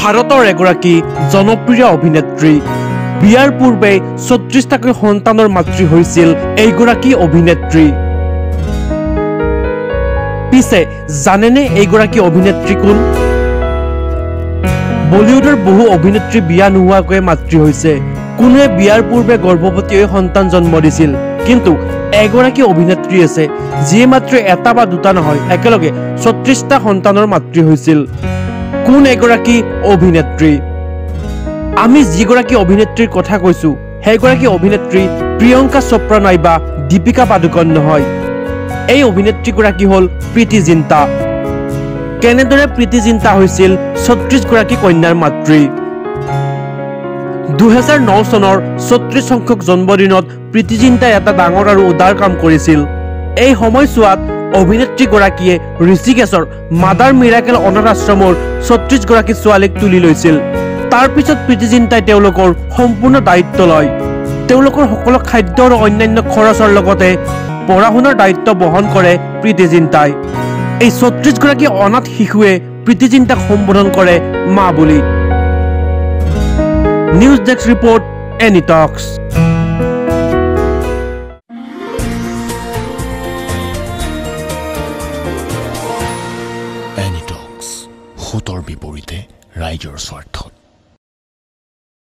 ভাৰতৰ এগৰাকী জনপ্ৰিয় অভিনেত্ৰী বিয়াৰ পূৰ্বে ৩৬টাকৈ সন্তানৰ মাতৃ হৈছিল এইগৰাকী অভিনেত্ৰী পিছে জানেনে এইগৰাকী অভিনেত্ৰী কোন বলিউডৰ বহু অভিনেত্ৰী বিয়া নোহোৱাকৈ মাতৃ হৈছে কোনে বিয়াৰ পূৰ্বে গৰ্ভৱতী হৈ সন্তান জন্ম দিছিল কিন্তু এগৰাকী অভিনেত্ৰী আছে যিয়ে মাত্ৰ এটা বা দুটা নহয় একেলগে ৩৬টা সন্তানৰ মাতৃ হৈছিল কোন এগৰাকী অভিনেত্ৰী আমি যিগৰাকী অভিনেত্ৰীৰ কথা কৈছো সেইগৰাকী অভিনেত্ৰী প্ৰিয়ংকা চোপ্ৰা নাইবা দীপিকা পাডুকন নহয় এই অভিনেত্ৰীগৰাকী হল প্ৰীতি জিন্টা কেনেদৰে প্ৰীতি জিন্টা হৈছিল ৩৬ গৰাকী কন্যাৰ মাতৃ ২০০৯ চনৰ ৩৬ সংখ্যক জন্মদিনত প্ৰীতি জিন্টাই এটা ডাঙৰ আৰু উদাৰ কাম কৰিছিল এই সময়ছোৱাত অভিনেত্ৰীগৰাকীয়ে ঋষিকেশৰ মাদাৰ মিৰাকেল অনাথ আশ্ৰমৰ ৩৬ গৰাকী ছোৱালীক তুলি লৈছিল তাৰ পিছত প্ৰীতি জিন্টাই তেওঁলোকৰ সম্পূৰ্ণ দায়িত্ব লয় তেওঁলোকৰ সকলো খাদ্য আৰু অন্যান্য খৰচৰ লগতে পঢ়া-শুনাৰ দায়িত্ব বহন কৰে প্ৰীতি জিন্টাই এই ৩৬ গৰাকী অনাথ শিশুৱে প্ৰীতি জিন্টাক সম্বোধন কৰে মা বুলি নিউজ ডেস্ক ৰিপৰ্ট এনি টক্স এনি টক্স সতৰ বিপৰীতে ৰাইজৰ স্বাৰ্থ